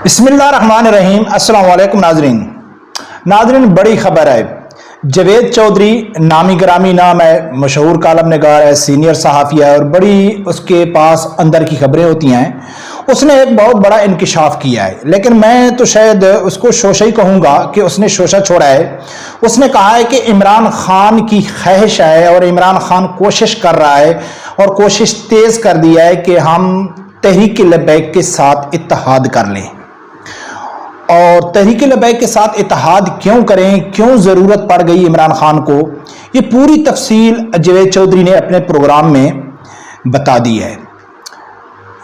بسم اللہ الرحمن الرحیم۔ السلام علیکم ناظرین، بڑی خبر ہے۔ جاوید چودھری نامی گرامی نام ہے، مشہور کالم نگار ہے، سینئر صحافی ہے اور بڑی اس کے پاس اندر کی خبریں ہوتی ہیں۔ اس نے ایک بہت بڑا انکشاف کیا ہے، لیکن میں تو شاید اس کو شوشہ ہی کہوں گا کہ اس نے شوشہ چھوڑا ہے۔ اس نے کہا ہے کہ عمران خان کی خواہش ہے اور عمران خان کوشش کر رہا ہے اور کوشش تیز کر دیا ہے کہ ہم تحریک لبیک کے ساتھ اتحاد کر لیں۔ اور تحریک لبیک کے ساتھ اتحاد کیوں کریں، کیوں ضرورت پڑ گئی عمران خان کو، یہ پوری تفصیل جاوید چودھری نے اپنے پروگرام میں بتا دی ہے۔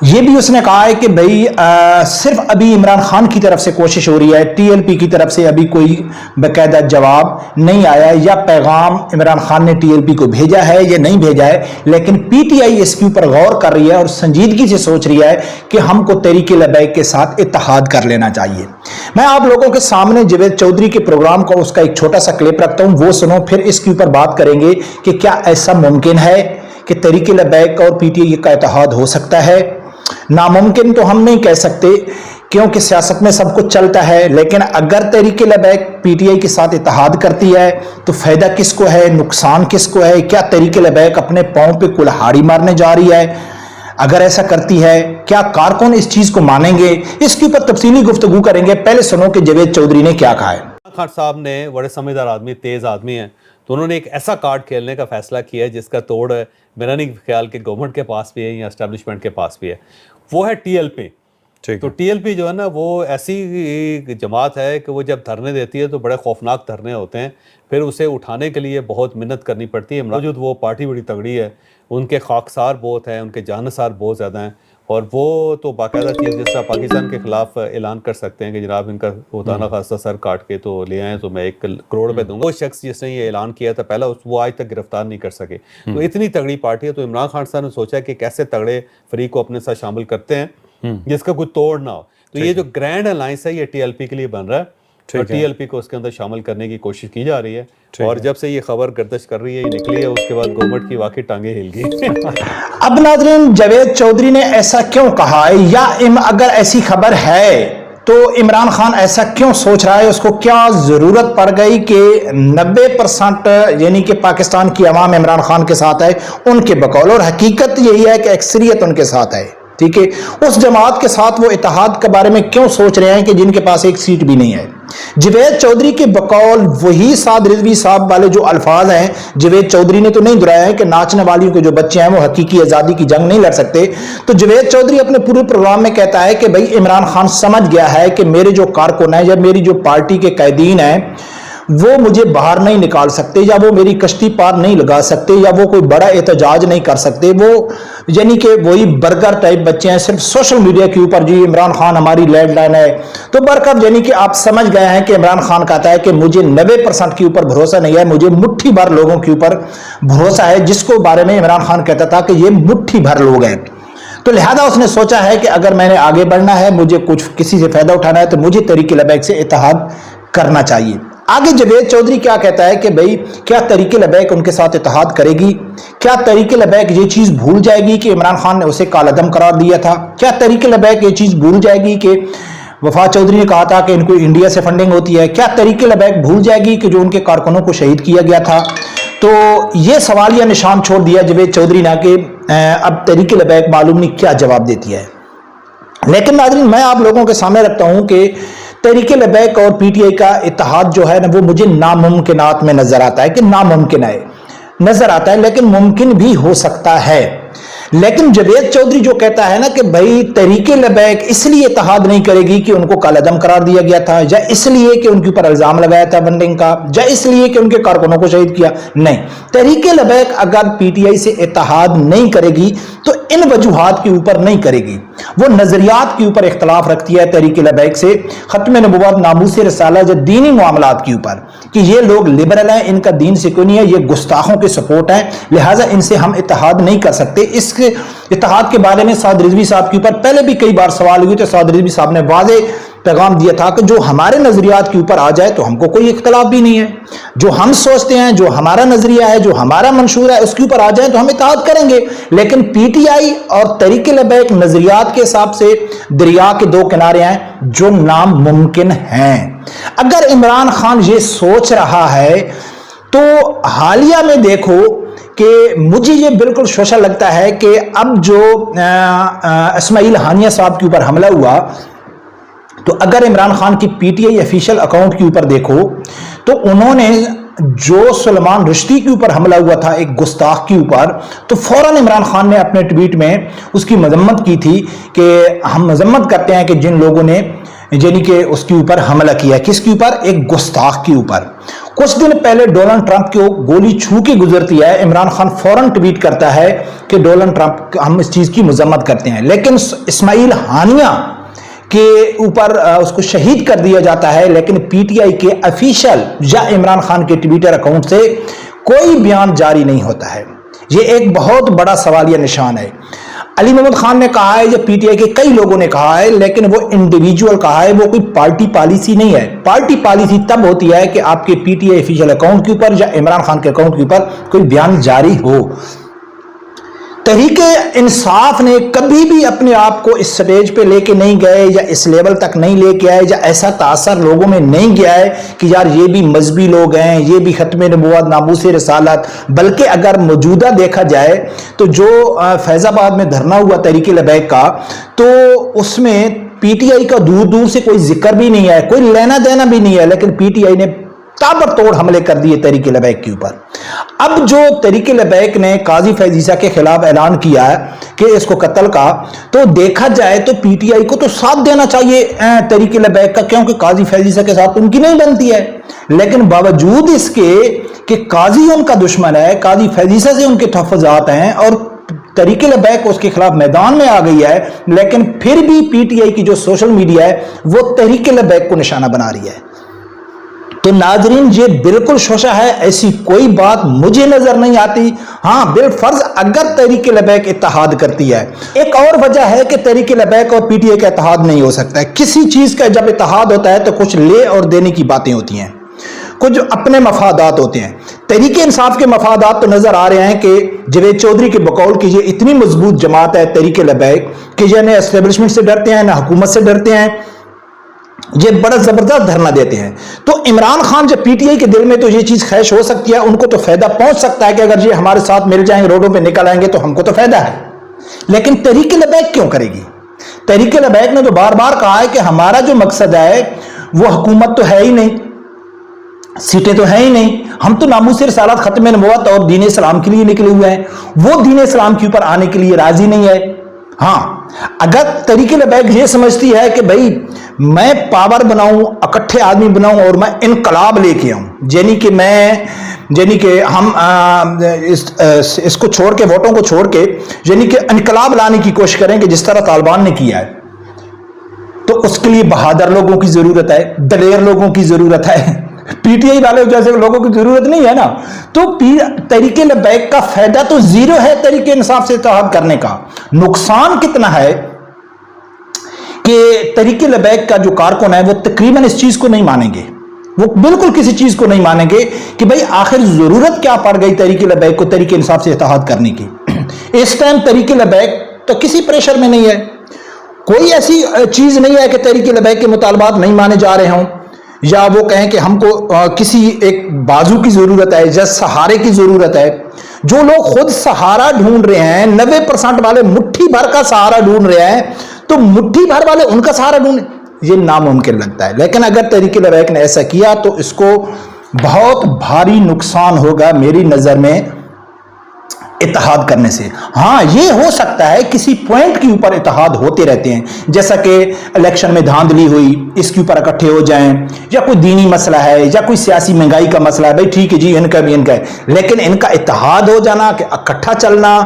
یہ بھی اس نے کہا ہے کہ بھئی صرف ابھی عمران خان کی طرف سے کوشش ہو رہی ہے، ٹی ایل پی کی طرف سے ابھی کوئی باقاعدہ جواب نہیں آیا یا پیغام عمران خان نے ٹی ایل پی کو بھیجا ہے یا نہیں بھیجا ہے، لیکن پی ٹی آئی اس کے اوپر غور کر رہی ہے اور سنجیدگی سے سوچ رہی ہے کہ ہم کو تحریک لبیک کے ساتھ اتحاد کر لینا چاہیے۔ میں آپ لوگوں کے سامنے جاوید چودھری کے پروگرام کو اس کا ایک چھوٹا سا کلپ رکھتا ہوں، وہ سنو، پھر اس کے اوپر بات کریں گے کہ کیا ایسا ممکن ہے کہ تحریک لبیک اور پی ٹی آئی کا اتحاد ہو سکتا ہے۔ ناممکن تو ہم نہیں کہہ سکتے کیونکہ سیاست میں سب کچھ چلتا ہے، لیکن اگر Tehreek Labbaik P T I کے ساتھ اتحاد کرتی ہے تو فائدہ کس کو ہے، نقصان کس کو ہے؟ کیا تحریک لبیک اپنے پاؤں پہ کلہاڑی مارنے جا رہی ہے؟ اگر ایسا کرتی ہے کیا کارکن اس چیز کو مانیں گے؟ اس کے اوپر تفصیلی گفتگو کریں گے۔ پہلے سنو کہ جاوید چودھری نے کیا کہا ہے۔ خان صاحب نے بڑے سمجھدار آدمی، تیز آدمی ہیں، تو انہوں نے ایک ایسا کارڈ کھیلنے کا فیصلہ کیا ہے جس کا توڑ میرا نہیں خیال کہ گورنمنٹ کے پاس بھی ہے یا اسٹیبلشمنٹ کے پاس بھی ہے، وہ ہے ٹی ایل پی۔ تو ٹی ایل پی جو ہے نا وہ ایسی جماعت ہے کہ وہ جب دھرنے دیتی ہے تو بڑے خوفناک دھرنے ہوتے ہیں، پھر اسے اٹھانے کے لیے بہت محنت کرنی پڑتی ہے۔ موجود وہ پارٹی بڑی تگڑی ہے، ان کے خاکسار بہت ہیں، ان کے جانثار بہت زیادہ ہیں، اور وہ تو باقاعدہ چیز جس طرح پاکستان کے خلاف اعلان کر سکتے ہیں کہ جناب ان کا خدا نخواستہ سر کاٹ کے تو لے آئیں تو میں 1 کروڑ روپے دوں گا۔ وہ شخص جس نے یہ اعلان کیا تھا پہلا، وہ آج تک گرفتار نہیں کر سکے۔ تو اتنی تگڑی پارٹی ہے، تو عمران خان صاحب نے سوچا کہ کیسے تگڑے فریق کو اپنے ساتھ شامل کرتے ہیں جس کا کوئی توڑ نہ ہو۔ تو یہ جو گرینڈ الائنس ہے یہ ٹی ایل پی کے لیے بن رہا ہے اور ٹی ایل پی کو اس کے اندر شامل کرنے کی کوشش کی جا رہی ہے، اور جب سے یہ خبر گردش کر رہی ہے، یہ نکلی ہے، اس کے بعد گورنمنٹ کی واقعی ٹانگیں ہل گئی۔ اب ناظرین، جاوید چودھری نے ایسا کیوں کہا ہے، یا اگر ایسی خبر ہے تو عمران خان ایسا کیوں سوچ رہا ہے؟ اس کو کیا ضرورت پڑ گئی کہ 90% یعنی کہ پاکستان کی عوام عمران خان کے ساتھ ہے ان کے بقول، اور حقیقت یہی ہے کہ اکثریت ان کے ساتھ ہے، ٹھیک ہے؟ اس جماعت کے ساتھ وہ اتحاد کے بارے میں کیوں سوچ رہے ہیں کہ جن کے پاس ایک سیٹ بھی نہیں ہے؟ جاوید چودھری کے بقول وہی سعد رضوی صاحب والے جو الفاظ ہیں، جاوید چودھری نے تو نہیں دہرایا ہے کہ ناچنے والیوں کے جو بچے ہیں وہ حقیقی آزادی کی جنگ نہیں لڑ سکتے۔ تو جاوید چودھری اپنے پورے پروگرام میں کہتا ہے کہ بھئی عمران خان سمجھ گیا ہے کہ میرے جو کارکن ہیں یا میری جو پارٹی کے قائدین ہیں وہ مجھے باہر نہیں نکال سکتے، یا وہ میری کشتی پار نہیں لگا سکتے، یا وہ کوئی بڑا احتجاج نہیں کر سکتے۔ وہ یعنی کہ وہی برگر ٹائپ بچے ہیں، صرف سوشل میڈیا کے اوپر جی عمران خان ہماری لینڈ لائن ہے۔ تو برکب یعنی کہ آپ سمجھ گئے ہیں کہ عمران خان کہتا ہے کہ مجھے 90% کے اوپر بھروسہ نہیں ہے، مجھے مٹھی بھر لوگوں کے اوپر بھروسہ ہے، جس کو بارے میں عمران خان کہتا تھا کہ یہ مٹھی بھر لوگ ہیں۔ تو لہذا اس نے سوچا ہے کہ اگر میں نے آگے بڑھنا ہے، مجھے کچھ کسی سے فائدہ اٹھانا ہے، تو مجھے تحریک لبیک سے اتحاد کرنا چاہیے۔ آگے جاوید چودھری کیا کہتا ہے کہ بھئی کیا تحریک لبیک ان کے ساتھ اتحاد کرے گی؟ کیا تحریک لبیک یہ چیز بھول جائے گی کہ عمران خان نے اسے کالعدم قرار دیا تھا؟ کیا تحریک لبیک یہ چیز بھول جائے گی کہ وفا چودھری نے کہا تھا کہ ان کو انڈیا سے فنڈنگ ہوتی ہے؟ کیا تحریک لبیک بھول جائے گی کہ جو ان کے کارکنوں کو شہید کیا گیا تھا؟ تو یہ سوالیہ نشان چھوڑ دیا جاوید چودھری نے کہ اب تحریک لبیک معلوم نہیں کیا جواب دیتی ہے۔ لیکن ناظرین، میں آپ لوگوں کے سامنے رکھتا ہوں کہ تحریک لبیک اور پی ٹی آئی کا اتحاد جو ہے نا وہ مجھے ناممکنات میں نظر آتا ہے، کہ ناممکن ہے نظر آتا ہے، لیکن ممکن بھی ہو سکتا ہے۔ لیکن جاوید چودھری جو کہتا ہے نا کہ بھئی تحریک لبیک اس لیے اتحاد نہیں کرے گی کہ ان کو کالعدم قرار دیا گیا تھا، یا اس لیے کہ ان کے اوپر الزام لگایا تھا فنڈنگ کا، یا اس لیے کہ ان کے کارکنوں کو شہید کیا، نہیں۔ تحریک لبیک اگر پی ٹی آئی سے اتحاد نہیں کرے گی تو ان وجوہات کے اوپر نہیں کرے گی، وہ نظریات کے اوپر اختلاف رکھتی ہے تحریک لبیک سے، ختم نبوت، ناموس رسالہ، یا دینی معاملات کے اوپر، کہ یہ لوگ لبرل ہیں، ان کا دین سے کوئی نہیں ہے، یہ گستاخوں کے سپورٹ ہیں، لہٰذا ان سے ہم اتحاد نہیں کر سکتے۔ اس اتحاد کے بارے میں سعد رضوی صاحب کے اوپر پہلے بھی کئی بار سوال ہوئے، تو سعد رضوی صاحب نے واضح پیغام دیا تھا کہ جو ہمارے نظریات کے اوپر آ جائے تو ہم کو کوئی اختلاف بھی نہیں ہے، جو ہم سوچتے ہیں، جو ہمارا نظریہ ہے، جو ہمارا منشور ہے، اس کے اوپر آ جائیں تو ہم اتحاد کریں گے۔ لیکن پی ٹی آئی اور تحریک لبیک نظریات کے حساب سے دریا کے دو کنارے ہیں جو ناممکن ہیں۔ اگر عمران خان یہ سوچ رہا ہے تو حالیہ میں دیکھو کہ مجھے یہ بالکل شوشہ لگتا ہے کہ اب جو اسماعیل ہانیہ صاحب کے اوپر حملہ ہوا، تو اگر عمران خان کی P T I official account کے اوپر دیکھو تو انہوں نے جو سلمان رشدی کے اوپر حملہ ہوا تھا ایک گستاخ کے اوپر، تو فوراً عمران خان نے اپنے ٹویٹ میں اس کی مذمت کی تھی کہ ہم مذمت کرتے ہیں کہ جن لوگوں نے یعنی کہ اس کے اوپر حملہ کیا۔ کس کے اوپر؟ ایک گستاخ کے اوپر۔ کچھ دن پہلے ڈونلڈ ٹرمپ کو گولی چھو کے گزرتی ہے، عمران خان فوراً ٹویٹ کرتا ہے کہ ڈونلڈ ٹرمپ ہم اس چیز کی مذمت کرتے ہیں، لیکن اسماعیل ہانیہ کے اوپر اس کو شہید کر دیا جاتا ہے، لیکن پی ٹی آئی کے افیشل یا عمران خان کے ٹویٹر اکاؤنٹ سے کوئی بیان جاری نہیں ہوتا ہے۔ یہ ایک بہت بڑا سوالیہ نشان ہے۔ علی محمد خان نے کہا ہے، یا پی ٹی آئی کے کئی لوگوں نے کہا ہے، لیکن وہ انڈیویجول کہا ہے، وہ کوئی پارٹی پالیسی نہیں ہے۔ پارٹی پالیسی تب ہوتی ہے کہ آپ کے P T I official account کے اوپر یا عمران خان کے اکاؤنٹ کے اوپر کوئی بیان جاری ہو۔ تحریک انصاف نے کبھی بھی اپنے آپ کو اس سٹیج پہ لے کے نہیں گئے یا اس لیول تک نہیں لے کے آئے یا ایسا تاثر لوگوں میں نہیں گیا ہے کہ یار یہ بھی مذہبی لوگ ہیں، یہ بھی ختم نبوت، ناموس رسالت۔ بلکہ اگر موجودہ دیکھا جائے تو جو فیض آباد میں دھرنا ہوا تحریک لبیک کا، تو اس میں پی ٹی آئی کا دور دور سے کوئی ذکر بھی نہیں ہے، کوئی لینا دینا بھی نہیں ہے، لیکن پی ٹی آئی نے تابڑ توڑ حملے کر دیے تحریک لبیک کے اوپر۔ اب جو تحریک لبیک نے قاضی فیض عیسیٰ کے خلاف اعلان کیا ہے کہ اس کو قتل کا، تو دیکھا جائے تو پی ٹی آئی کو تو ساتھ دینا چاہیے تحریک لبیک کا، کیونکہ قاضی فیض عیسیٰ کے ساتھ ان کی نہیں بنتی ہے۔ لیکن باوجود اس کے کہ قاضی ان کا دشمن ہے، قاضی فیض عیسیٰ سے ان کے تحفظات ہیں اور تحریک لبیک اس کے خلاف میدان میں آ گئی ہے، لیکن پھر بھی پی ٹی آئی کی جو سوشل میڈیا ہے وہ تحریک لبیک کو نشانہ بنا رہی ہے۔ تو ناظرین، یہ بالکل شوشہ ہے، ایسی کوئی بات مجھے نظر نہیں آتی۔ ہاں بالفرض اگر تحریک لبیک اتحاد کرتی ہے، ایک اور وجہ ہے کہ تحریک لبیک اور پی ٹی آئی کا اتحاد نہیں ہو سکتا ہے۔ کسی چیز کا جب اتحاد ہوتا ہے تو کچھ لے اور دینے کی باتیں ہوتی ہیں، کچھ اپنے مفادات ہوتے ہیں۔ تحریک انصاف کے مفادات تو نظر آ رہے ہیں کہ جاوید چودھری کے بقول کی یہ اتنی مضبوط جماعت ہے تحریک لبیک کہ یہ نہ اسٹیبلشمنٹ سے ڈرتے ہیں نہ حکومت سے ڈرتے ہیں، یہ بڑا زبردست دھرنا دیتے ہیں۔ تو عمران خان جب پی ٹی آئی کے دل میں تو یہ چیز خیش ہو سکتی ہے، ان کو تو فائدہ پہنچ سکتا ہے کہ اگر یہ ہمارے ساتھ مل جائیں، روڈوں پہ نکل آئیں گے تو ہم کو تو فائدہ ہے۔ لیکن تحریک لبیک کیوں کرے گی؟ تحریک لبیک نے تو بار بار کہا ہے کہ ہمارا جو مقصد ہے وہ حکومت تو ہے ہی نہیں، سیٹیں تو ہیں ہی نہیں، ہم تو ناموس رسالت، ختم نبوت اور دین اسلام کے لیے نکلے ہوئے ہیں، وہ دین اسلام کے اوپر آنے کے لیے راضی نہیں ہے۔ ہاں اگر تحریک لبیک یہ سمجھتی ہے کہ بھائی میں پاور بناؤں، اکٹھے آدمی بناؤں اور میں انقلاب لے کے آؤں، یعنی کہ ہم اس کو چھوڑ کے، ووٹوں کو چھوڑ کے یعنی کہ انقلاب لانے کی کوشش کریں کہ جس طرح طالبان نے کیا ہے، تو اس کے لیے بہادر لوگوں کی ضرورت ہے، دلیر لوگوں کی ضرورت ہے۔ پی ٹی آئی والے جیسے لوگوں کی ضرورت نہیں ہے نا۔ تو تحریک لبیک کا فائدہ تو زیرو ہے تحریک انصاف سے اتحاد کرنے کا۔ نقصان کتنا ہے کہ تحریک لبیک کا جو کارکن ہے وہ تقریباً اس چیز کو نہیں مانیں گے، وہ بالکل کسی چیز کو نہیں مانیں گے کہ بھائی آخر ضرورت کیا پڑ گئی تحریک لبیک کو تحریک انصاف سے اتحاد کرنے کی۔ اس ٹائم تحریک لبیک تو کسی پریشر میں نہیں ہے، کوئی ایسی چیز نہیں ہے کہ تحریک لبیک کے مطالبات نہیں مانے جا رہے ہوں، یا وہ کہیں کہ ہم کو کسی ایک بازو کی ضرورت ہے یا سہارے کی ضرورت ہے۔ جو لوگ خود سہارا ڈھونڈ رہے ہیں، 90% والے مٹھی بھر کا سہارا ڈھونڈ رہے ہیں، تو مٹھی بھر والے ان کا سہارا ڈھونڈیں، یہ ناممکن لگتا ہے۔ لیکن اگر تحریک لبیک نے ایسا کیا تو اس کو بہت بھاری نقصان ہوگا میری نظر میں اتحاد کرنے سے۔ ہاں یہ ہو سکتا ہے کسی پوائنٹ کے اوپر اتحاد ہوتے رہتے ہیں، جیسا کہ الیکشن میں دھاندلی ہوئی، اس کے اوپر اکٹھے ہو جائیں، یا کوئی دینی مسئلہ ہے یا کوئی سیاسی مہنگائی کا مسئلہ ہے، بھائی ٹھیک ہے جی ان کا بھی ان کا ہے، لیکن ان کا اتحاد ہو جانا، کہ اکٹھا چلنا،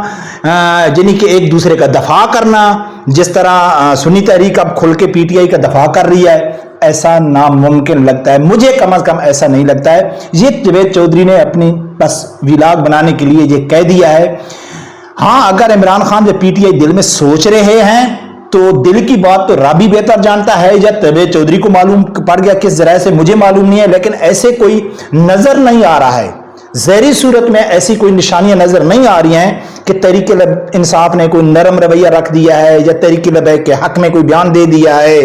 یعنی کہ ایک دوسرے کا دفاع کرنا، جس طرح سنی تحریک اب کھل کے پی ٹی آئی کا دفاع کر رہی ہے، ایسا ناممکن لگتا ہے مجھے، کم از کم ایسا نہیں لگتا ہے۔ یہ جاوید چودھری نے اپنی بس ویلاگ بنانے کے لیے یہ کہہ دیا ہے۔ ہاں اگر عمران خان جو پی ٹی آئی دل میں سوچ رہے ہیں تو دل کی بات تو رابی بہتر جانتا ہے یا جاوید چودھری کو معلوم پڑ گیا کس ذرائع سے مجھے معلوم نہیں ہے، لیکن ایسے کوئی نظر نہیں آ رہا ہے، ظاہری صورت میں ایسی کوئی نشانیاں نظر نہیں آ رہی ہیں کہ تحریک انصاف نے کوئی نرم رویہ رکھ دیا ہے یا تحریک لبیک کے حق میں کوئی بیان دے دیا ہے،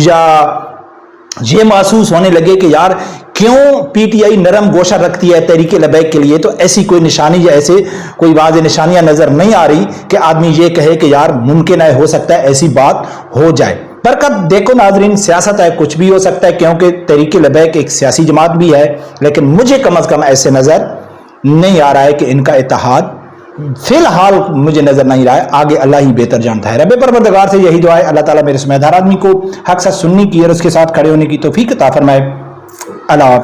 یا یہ محسوس ہونے لگے کہ یار کیوں پی ٹی آئی نرم گوشہ رکھتی ہے تحریک لبیک کے لیے. تو ایسی کوئی نشانی یا ایسے کوئی واضح نشانیاں نظر نہیں آ رہی کہ آدمی یہ کہے کہ یار ممکن ہے، ہو سکتا ہے ایسی بات ہو جائے. پر کب دیکھو ناظرین، سیاست ہے، کچھ بھی ہو سکتا ہے، کیونکہ تحریک لبیک ایک سیاسی جماعت بھی ہے، لیکن مجھے کم از کم ایسے نظر نہیں آ رہا ہے کہ ان کا اتحاد فی الحال مجھے نظر نہیں رہا ہے. آگے اللہ ہی بہتر جانتا ہے. رب پروردگار سے یہی دعا ہے اللہ تعالیٰ میرے سمیت ہر آدمی کو حق سچ سننے کی اور اس کے ساتھ کھڑے ہونے کی توفیق عطا فرمائے. اللہ حافظ.